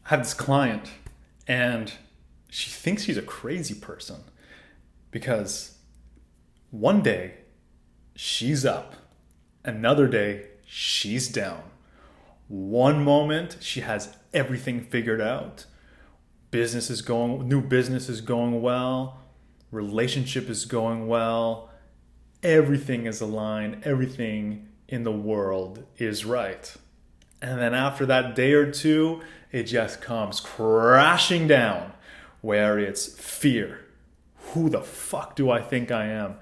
I have this client and she thinks she's a crazy person because one day she's up, another day she's down. One moment she has everything figured out. New business is going well, relationship is going well, everything is aligned, everything in the world is right. And then after that day or two, it just comes crashing down where it's fear. Who the fuck do I think I am?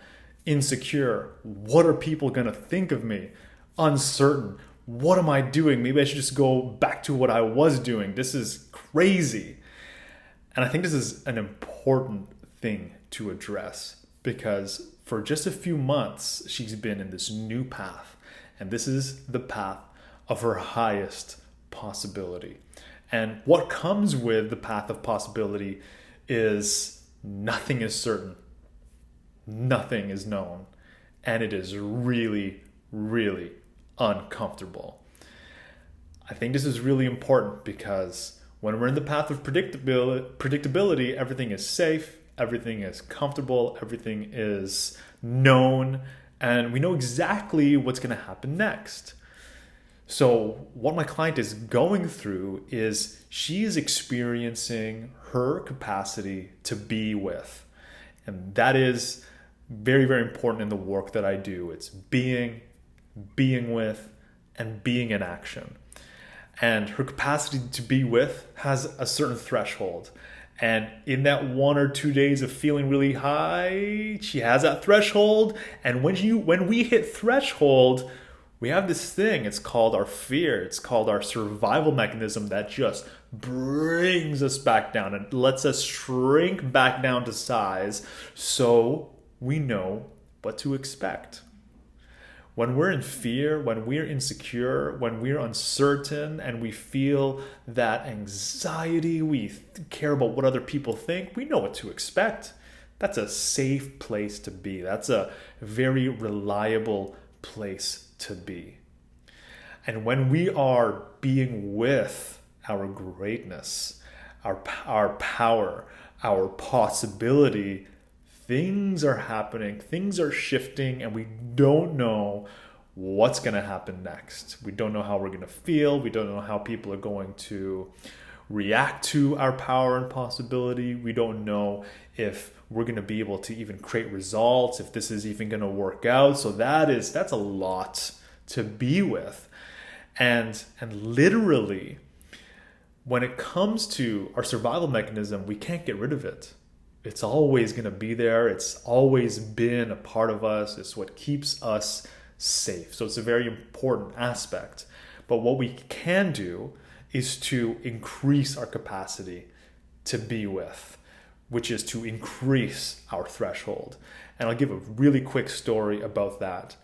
Insecure. What are people going to think of me? Uncertain. What am I doing? Maybe I should just go back to what I was doing. This is crazy. And I think this is an important thing to address because for just a few months, she's been in this new path. And this is the path of her highest possibility. And what comes with the path of possibility is nothing is certain, nothing is known, and it is really, really uncomfortable. I think this is really important because when we're in the path of predictability, everything is safe, everything is comfortable, everything is known, and we know exactly what's going to happen next. So what my client is going through is she's experiencing her capacity to be with. And that is very, very important in the work that I do. It's being with, and being in action. And her capacity to be with has a certain threshold. And in that 1 or 2 days of feeling really high, she has that threshold. And when we hit threshold, we have this thing, it's called our fear. It's called our survival mechanism that just brings us back down and lets us shrink back down to size so we know what to expect. When we're in fear, when we're insecure, when we're uncertain and we feel that anxiety, we care about what other people think, we know what to expect. That's a safe place to be. That's a very reliable place to be. And when we are being with our greatness, our power, our possibility, things are happening, things are shifting, and we don't know what's going to happen next. We don't know how we're going to feel. We don't know how people are going to react to our power and possibility. We don't know if we're going to be able to even create results, if this is even going to work out. So that's a lot to be with. And literally, when it comes to our survival mechanism, we can't get rid of it. It's always going to be there. It's always been a part of us. It's what keeps us safe. So it's a very important aspect. But what we can do is to increase our capacity to be with, which is to increase our threshold. And I'll give a really quick story about that.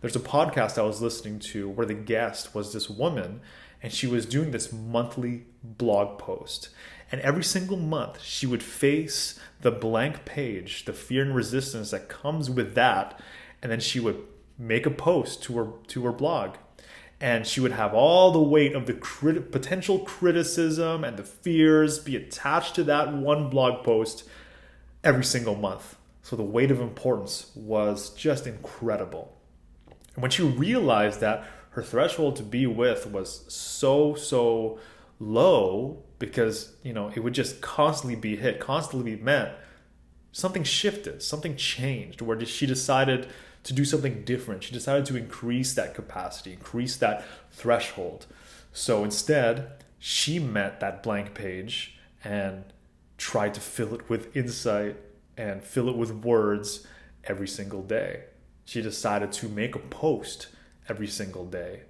There's a podcast I was listening to where the guest was this woman, and she was doing this monthly blog post. And every single month, she would face the blank page, the fear and resistance that comes with that, and then she would make a post to her blog. And she would have all the weight of the potential criticism and the fears be attached to that one blog post every single month. So the weight of importance was just incredible. And when she realized that her threshold to be with was so low because, it would just constantly be hit, constantly be met, something shifted, something changed where she decided to do something different. She decided to increase that capacity, increase that threshold. So instead, she met that blank page and tried to fill it with insight and fill it with words every single day. She decided to make a post every single day.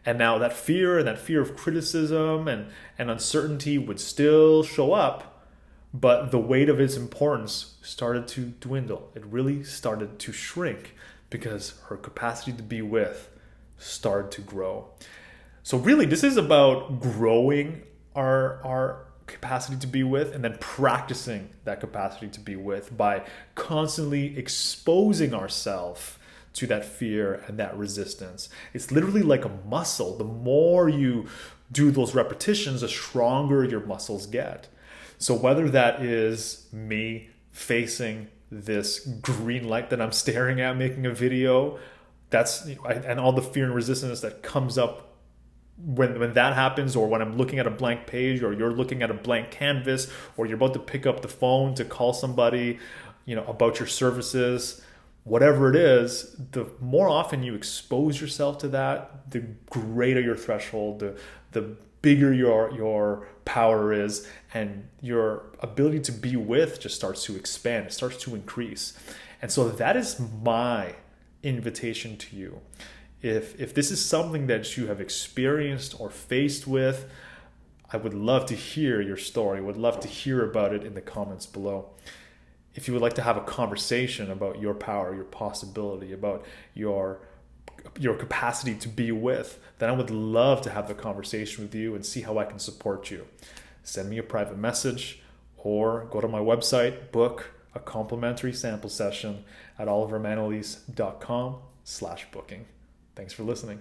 And now that fear of criticism and uncertainty would still show up, but the weight of its importance started to dwindle. It really started to shrink because her capacity to be with started to grow. So really, this is about growing our capacity to be with and then practicing that capacity to be with by constantly exposing ourselves to that fear and that resistance. It's literally like a muscle. The more you do those repetitions, the stronger your muscles get. So whether that is me facing this green light that I'm staring at making a video, and all the fear and resistance that comes up when that happens, or when I'm looking at a blank page, or you're looking at a blank canvas, or you're about to pick up the phone to call somebody, about your services, whatever it is, the more often you expose yourself to that, the greater your threshold, the bigger your power is, and your ability to be with just starts to expand. It starts to increase. And so that is my invitation to you. If this is something that you have experienced or faced with, I would love to hear your story. Would love to hear about it in the comments below. If you would like to have a conversation about your power, your possibility, about your capacity to be with, then I would love to have the conversation with you and see how I can support you. Send me a private message or go to my website, book a complimentary sample session at olivermanalise.com/booking. Thanks for listening.